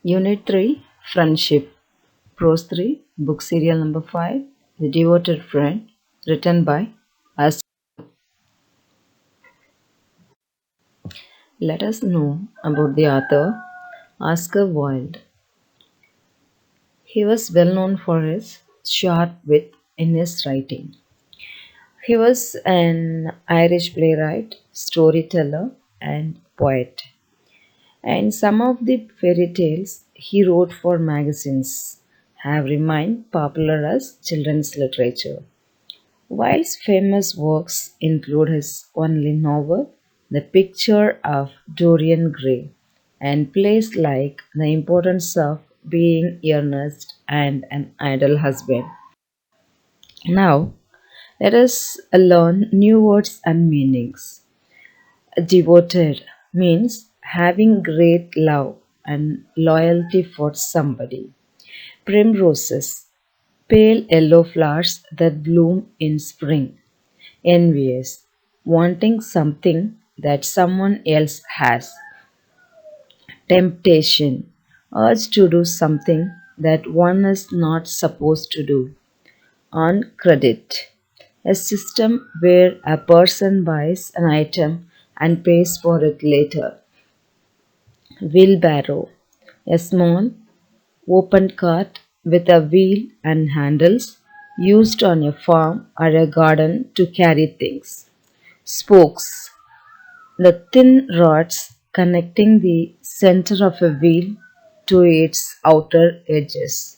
Unit 3 Friendship. Prose 3, Book Serial Number 5, The Devoted Friend, written by us. Let us know about the author Oscar Wilde. He was well known for his sharp wit in his writing. He was an Irish playwright, storyteller, and poet. And some of the fairy tales he wrote for magazines have remained popular as children's literature. Wilde's famous works include his only novel, The Picture of Dorian Gray, and plays like The Importance of Being Earnest and An Idle Husband. Now, let us learn new words and meanings. Devoted means having great love and loyalty for somebody. Primroses, pale yellow flowers that bloom in spring. Envious, wanting something that someone else has. Temptation, urge to do something that one is not supposed to do. On credit, a system where a person buys an item and pays for it later. Wheelbarrow, a small open cart with a wheel and handles used on a farm or a garden to carry things. Spokes, the thin rods connecting the center of a wheel to its outer edges.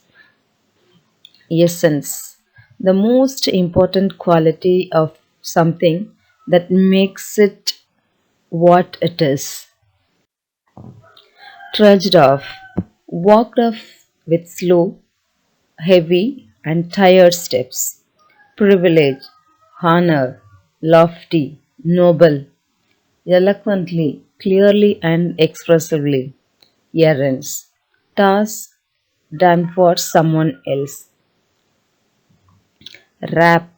Essence, the most important quality of something that makes it what it is. Trudged off, walked off with slow, heavy, and tired steps. Privilege, honor, lofty, noble, eloquently, clearly, and expressively. Errands, tasks done for someone else. Rap,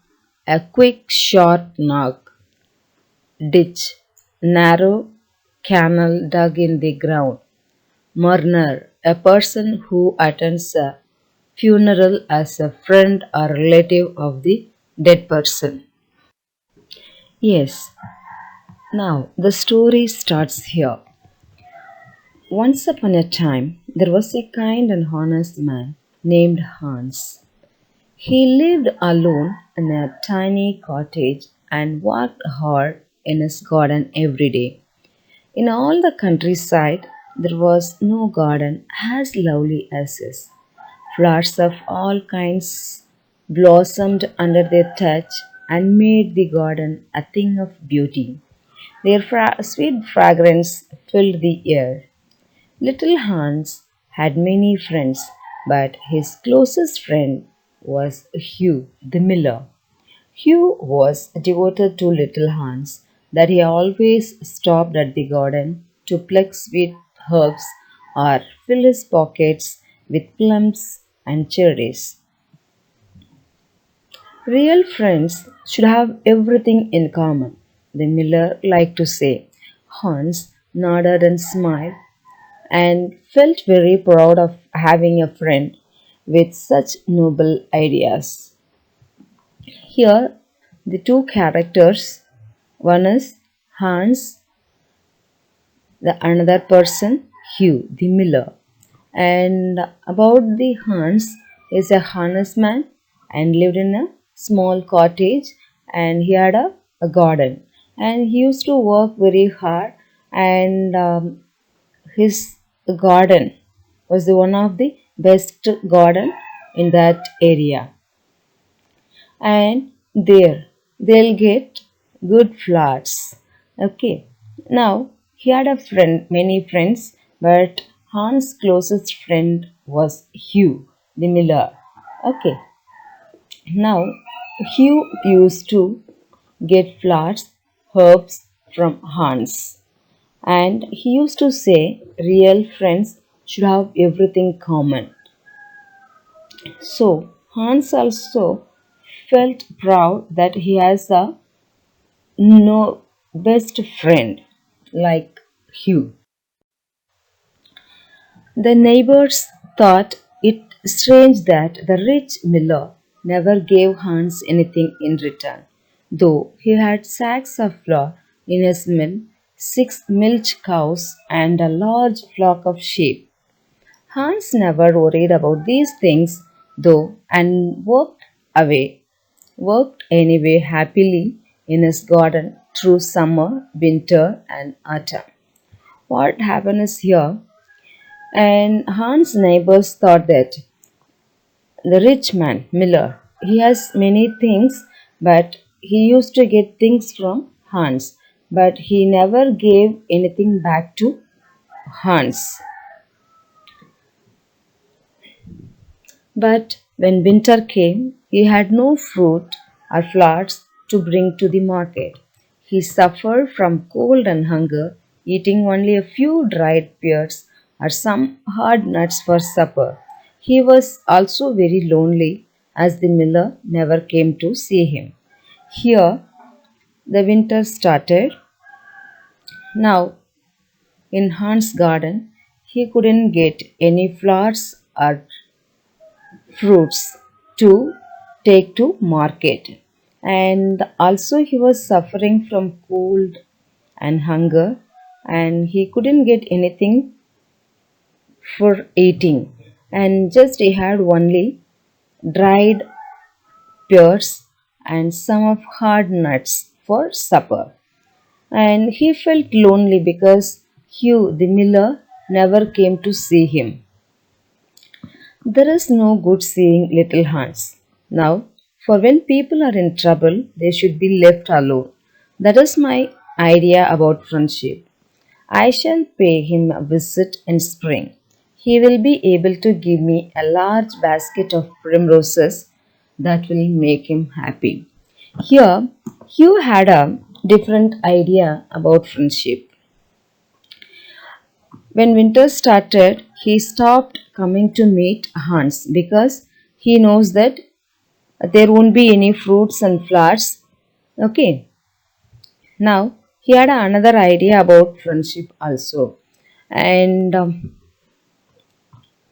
a quick, short knock. Ditch, narrow canal dug in the ground. Mourner, a person who attends a funeral as a friend or relative of the dead person. Yes, now the story starts here. Once upon a time, there was a kind and honest man named Hans. He lived alone in a tiny cottage and worked hard in his garden every day. In all the countryside, there was no garden as lovely as his. Flowers of all kinds blossomed under their touch and made the garden a thing of beauty. Their sweet fragrance filled the air. Little Hans had many friends, but his closest friend was Hugh the miller. Hugh was devoted to little Hans, that he always stopped at the garden to pluck sweet herbs or fill his pockets with plums and cherries. Real friends should have everything in common, the miller liked to say. Hans nodded and smiled and felt very proud of having a friend with such noble ideas. Here, the two characters, one is Hans, the another person, Hugh, the miller. And about the Hans is a harness man and lived in a small cottage and he had a garden and he used to work very hard and his garden was the one of the best garden in that area and there they'll get good flowers. Okay, now he had a friend, many friends, but Hans closest friend was Hugh the miller. Okay, now Hugh used to get flowers, herbs from Hans, and he used to say real friends should have everything common. So Hans also felt proud that he has a no best friend like Hugh. The neighbors thought it strange that the rich miller never gave Hans anything in return, though he had sacks of flour in his mill, 6 milch cows, and a large flock of sheep. Hans never worried about these things, though, and worked anyway happily in his garden through summer, winter, and autumn. What happened is here, and Hans' neighbors thought that the rich man, Miller, he has many things, but he used to get things from Hans, but he never gave anything back to Hans. But when winter came, he had no fruit or flowers to bring to the market. He suffered from cold and hunger, eating only a few dried pears or some hard nuts for supper. He was also very lonely as the miller never came to see him. Here, the winter started. Now, in Hans' garden, he couldn't get any flowers or fruits to take to market, and also he was suffering from cold and hunger, and he couldn't get anything for eating, and just he had only dried pears and some of hard nuts for supper, and he felt lonely because Hugh the miller never came to see him. There is no good seeing little Hans. Now, for when people are in trouble, they should be left alone. That is my idea about friendship. I shall pay him a visit in spring. He will be able to give me a large basket of primroses that will make him happy. Here, Hugh had a different idea about friendship. When winter started, he stopped coming to meet Hans because he knows that there won't be any fruits and flowers. Okay, now he had another idea about friendship also. And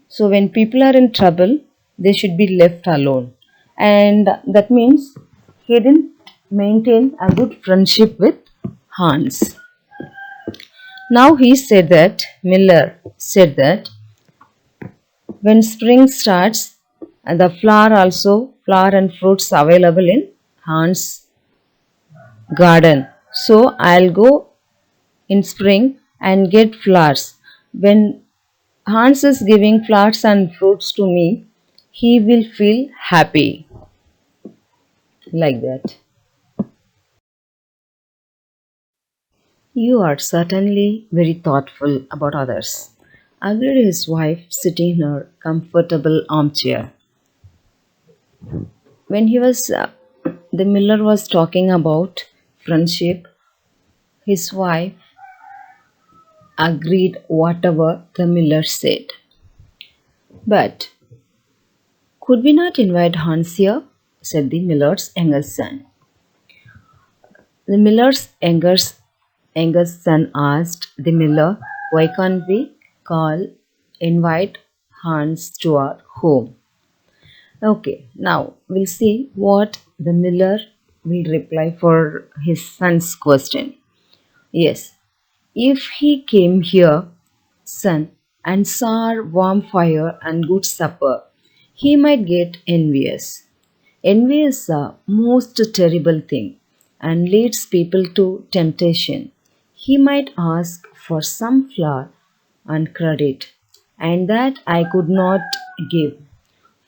so, when people are in trouble, they should be left alone. And that means he didn't maintain a good friendship with Hans. Now he said that, Miller said that when spring starts, and the flower and fruits available in Hans' garden. So I'll go in spring and get flowers. When Hans is giving flowers and fruits to me, he will feel happy like that. You are certainly very thoughtful about others, agreed his wife, sitting in her comfortable armchair. When the miller was talking about friendship, his wife agreed whatever the miller said. But could we not invite Hans here? Said the miller's youngest son. The youngest son asked the miller, why can't we invite Hans to our home? Okay, now we'll see what the miller will reply for his son's question. Yes, if he came here, son, and saw our warm fire and good supper, he might get envious. Envy is a most terrible thing and leads people to temptation. He might ask for some flour and credit, and that I could not give.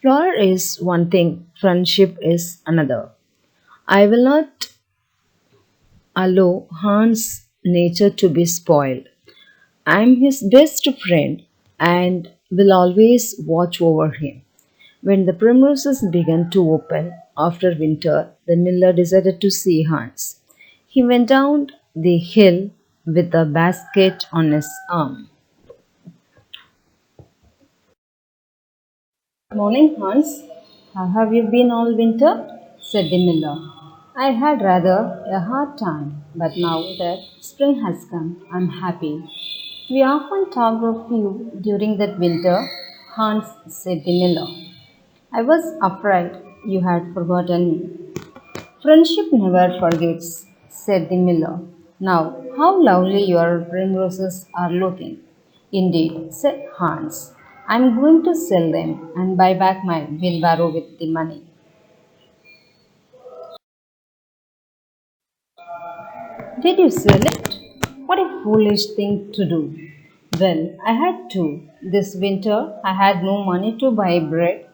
Flour is one thing, friendship is another. I will not allow Hans' nature to be spoiled. I am his best friend and will always watch over him. When the primroses began to open after winter, the miller decided to see Hans. He went down the hill with a basket on his arm. Morning, Hans. How have you been all winter? Said the miller. I had rather a hard time, but now that spring has come, I'm happy. We often talked of you during that winter, Hans said the miller. I was afraid you had forgotten me. Friendship never forgets, said the miller. Now, how lovely your primroses are looking. Indeed, said Hans. I'm going to sell them and buy back my wheelbarrow with the money. Did you sell it? What a foolish thing to do. Well, I had to. This winter, I had no money to buy bread.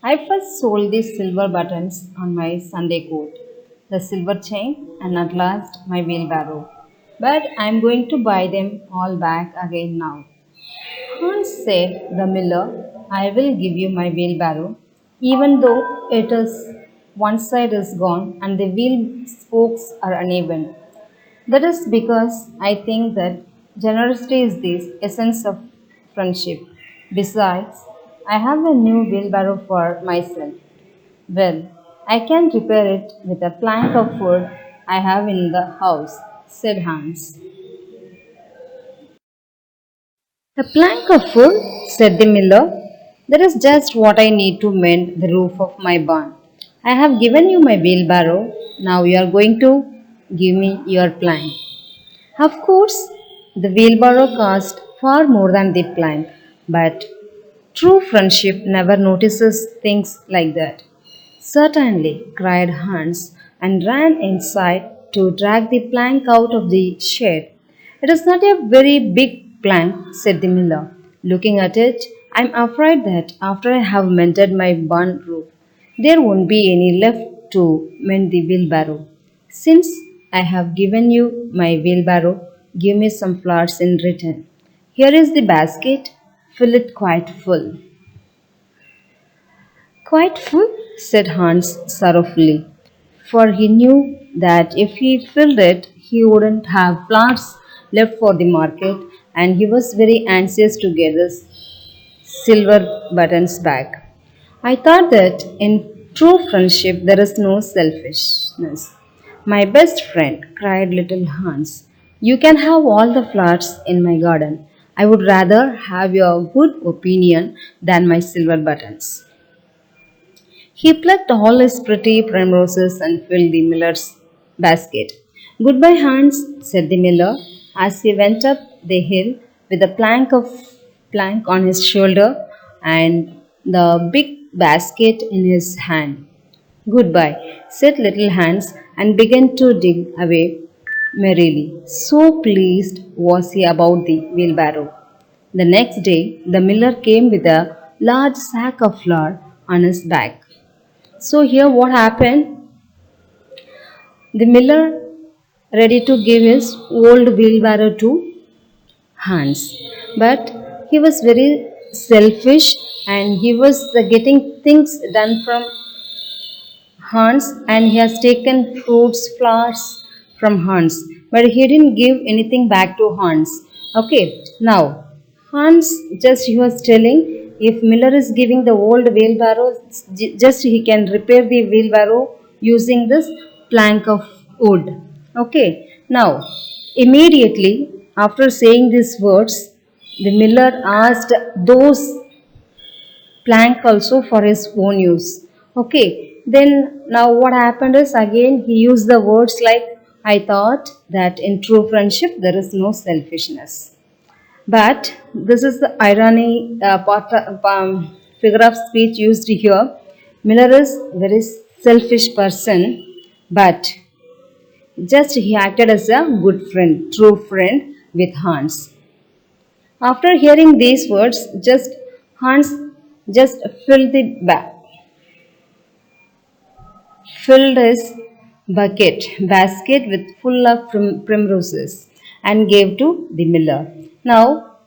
I first sold the silver buttons on my Sunday coat, the silver chain, and at last my wheelbarrow. But I am going to buy them all back again now. Hans said, the miller, I will give you my wheelbarrow, even though it is one side is gone and the wheel spokes are uneven. That is because I think that generosity is the essence of friendship. Besides, I have a new wheelbarrow for myself. Well, I can repair it with a plank of wood I have in the house, said Hans. A plank of wood, said the miller. That is just what I need to mend the roof of my barn. I have given you my wheelbarrow. Now you are going to give me your plank. Of course, the wheelbarrow cost far more than the plank, but true friendship never notices things like that. Certainly, cried Hans and ran inside to drag the plank out of the shed. It is not a very big plank, said the miller. Looking at it, I'm afraid that after I have mended my barn roof, there won't be any left to mend the wheelbarrow. Since I have given you my wheelbarrow, give me some flowers in return. Here is the basket, fill it quite full. Quite full, said Hans sorrowfully, for he knew that if he filled it, he wouldn't have flowers left for the market, and he was very anxious to get his silver buttons back. I thought that in true friendship there is no selfishness. My best friend, cried little Hans, you can have all the flowers in my garden. I would rather have your good opinion than my silver buttons. He plucked all his pretty primroses and filled the miller's basket. Goodbye, Hans, said the miller as he went up the hill with a plank on his shoulder and the big basket in his hand. Goodbye, said little Hans and began to dig away merrily. So pleased was he about the wheelbarrow. The next day, the miller came with a large sack of flour on his back. So here what happened? The miller ready to give his old wheelbarrow to Hans, but he was very selfish and he was getting things done from Hans and he has taken fruits, flowers from Hans, but he didn't give anything back to Hans. Okay, now Hans just he was telling if Miller is giving the old wheelbarrow, just he can repair the wheelbarrow using this plank of wood. Okay, now immediately after saying these words, the miller asked those plank also for his own use. Okay, then now what happened is again he used the words like I thought that in true friendship there is no selfishness. But this is the irony figure of speech used here. Miller is very selfish person, but just he acted as a good friend, true friend with Hans. After hearing these words, just Hans just filled his basket with full of primroses and gave to the miller. Now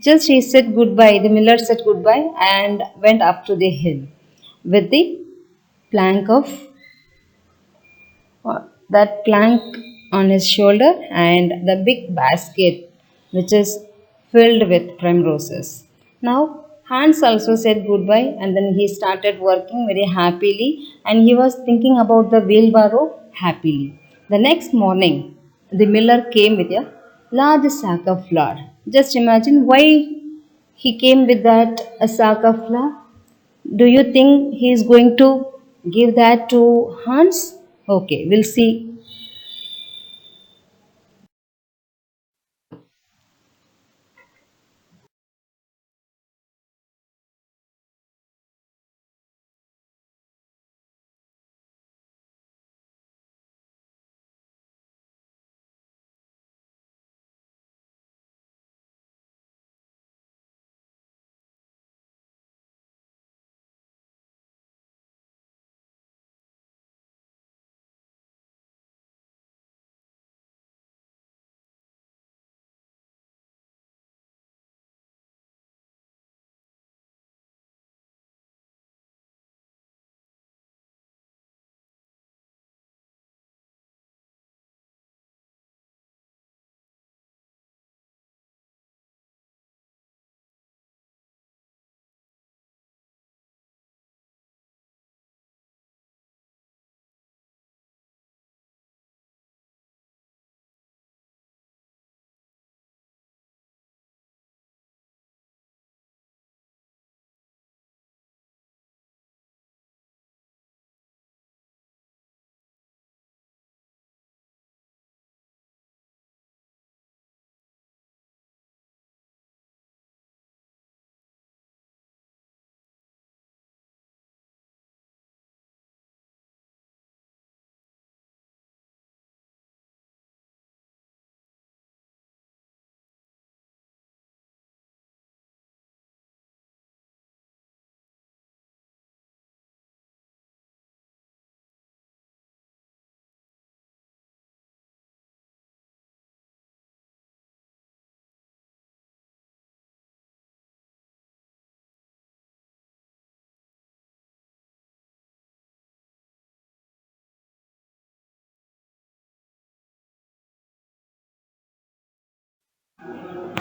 just he said goodbye. The miller said goodbye and went up to the hill with the plank of that plank on his shoulder and the big basket which is filled with primroses. Now Hans also said goodbye and then he started working very happily and he was thinking about the wheelbarrow happily. The next morning the miller came with a large sack of flour. Just imagine why he came with that a sack of flour. Do you think he is going to give that to Hans? Okay, we'll see.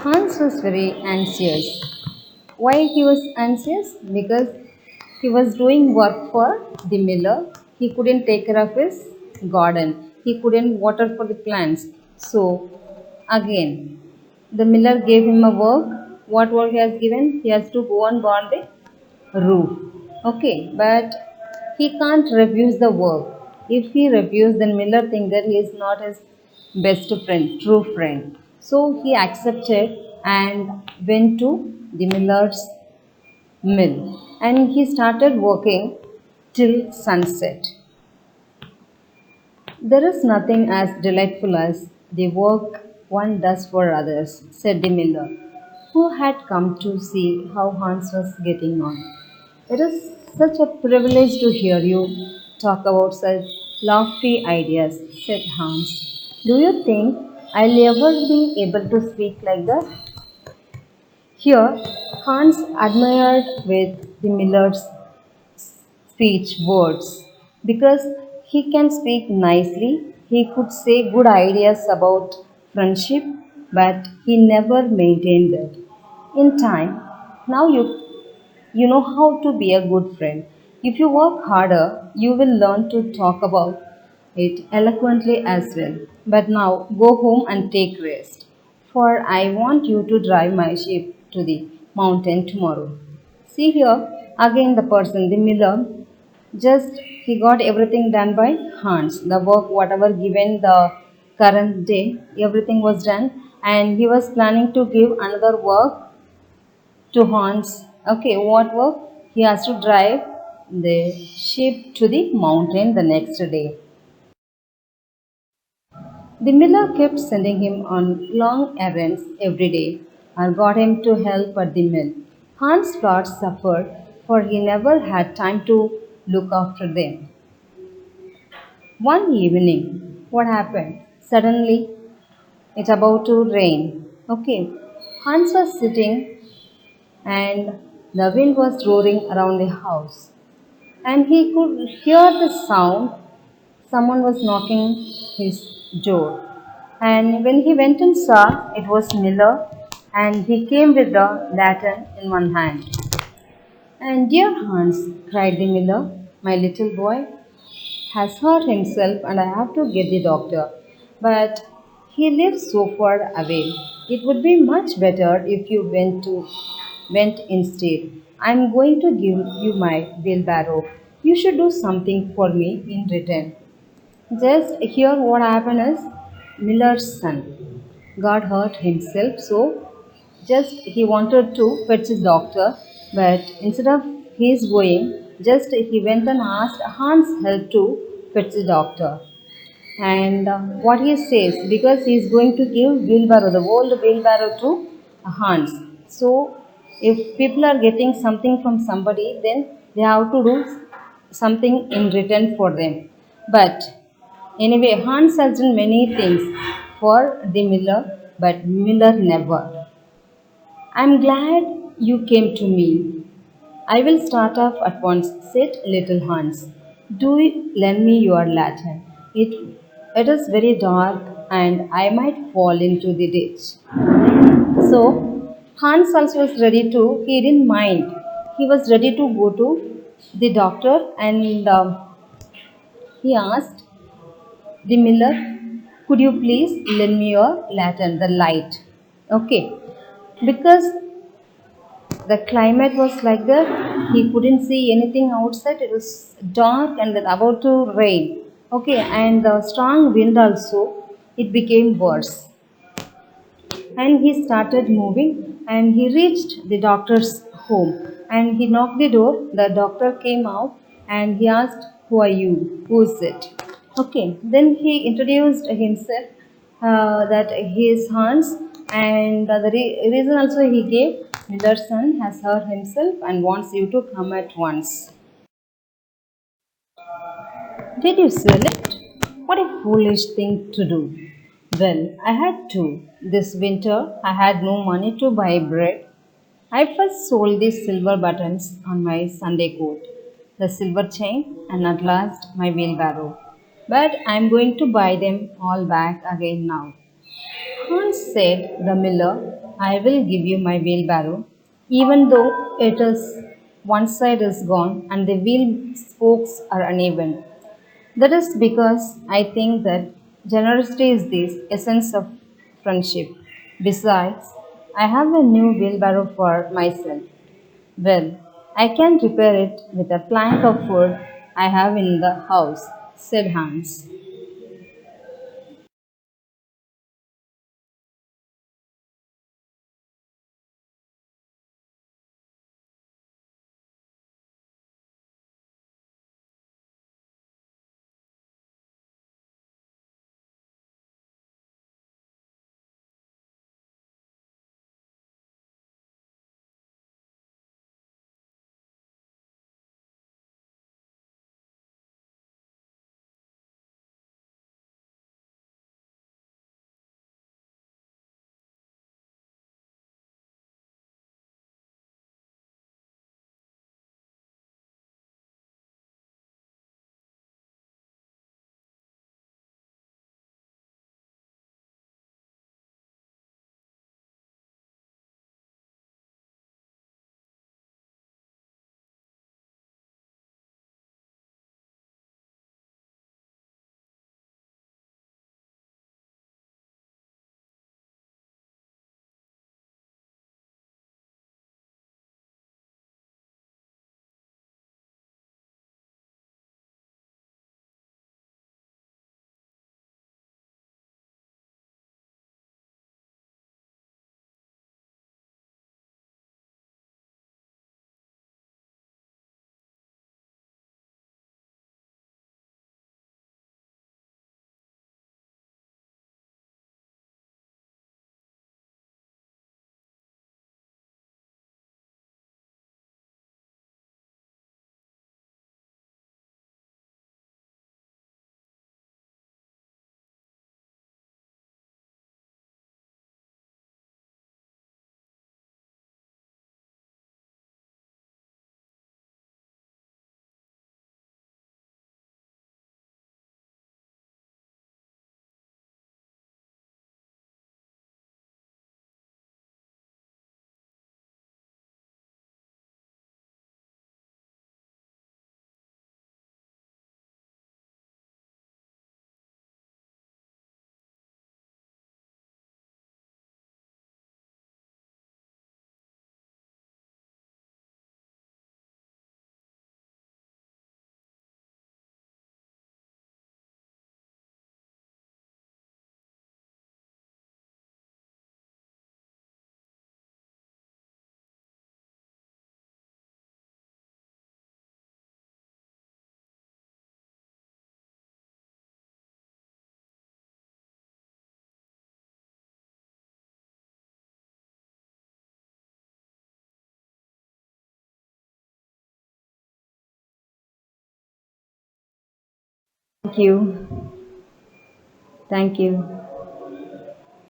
Hans was very anxious. Why he was anxious? Because he was doing work for the miller. He couldn't take care of his garden. He couldn't water for the plants. So again, the miller gave him a work. What work he has given? He has to go and guard the roof. Okay, but he can't refuse the work. If he refuses, then Miller thinks that he is not his best friend, true friend. So he accepted and went to the miller's mill, and he started working till sunset. There is nothing as delightful as the work one does for others, said the miller, who had come to see how Hans was getting on. It is such a privilege to hear you talk about such lofty ideas, said Hans. Do you think I'll ever be able to speak like that? Here, Hans admired with the miller's speech words because he can speak nicely. He could say good ideas about friendship, but he never maintained it. In time, now you know how to be a good friend. If you work harder, you will learn to talk about it eloquently as well. But now go home and take rest, for I want you to drive my sheep to the mountain tomorrow. See here, again the person, the miller, just he got everything done by Hans. The work, whatever given the current day, everything was done, and he was planning to give another work to Hans. Okay, what work? He has to drive the sheep to the mountain the next day. The miller kept sending him on long errands every day and got him to help at the mill. Hans' flocks suffered, for he never had time to look after them. One evening, what happened? Suddenly, it about to rain. Okay, Hans was sitting and the wind was roaring around the house, and he could hear the sound. Someone was knocking his door. And when he went and saw, it was Miller, and he came with the lantern in one hand. And dear Hans, cried the miller, my little boy has hurt himself and I have to get the doctor. But He lives so far away. It would be much better if you went instead. I'm going to give you my wheelbarrow. You should do something for me in return. Just here what happened is Miller's son got hurt himself, so just he wanted to fetch his doctor, but instead of his going, just he went and asked Hans help to fetch the doctor. And what he says, because he is going to give wheelbarrow, the old wheelbarrow to Hans. So if people are getting something from somebody, then they have to do something in return for them. But anyway, Hans has done many things for the Miller, but Miller never. I'm glad you came to me. I will start off at once, said little Hans. Do lend me your lantern. It is very dark and I might fall into the ditch. So Hans also was ready to, he didn't mind. He was ready to go to the doctor and he asked the miller, could you please lend me your lantern, the light? Okay. Because the climate was like that, he couldn't see anything outside. It was dark and then about to rain. Okay, and the strong wind also, it became worse. And he started moving and he reached the doctor's home and he knocked the door. The doctor came out and he asked, who are you? Who is it? Okay, then he introduced himself that he is Hans, and the reason also he gave Miller's son has hurt himself and wants you to come at once. Did you sell it? What a foolish thing to do. Well, I had to. This winter I had no money to buy bread. I first sold the silver buttons on my Sunday coat, the silver chain, and at last my wheelbarrow. But I'm going to buy them all back again now. Hans said, the miller, I will give you my wheelbarrow, even though it is one side is gone and the wheel spokes are uneven. That is because I think that generosity is the essence of friendship. Besides, I have a new wheelbarrow for myself. Well, I can repair it with a plank of wood I have in the house, said Hans. Thank you. Thank you.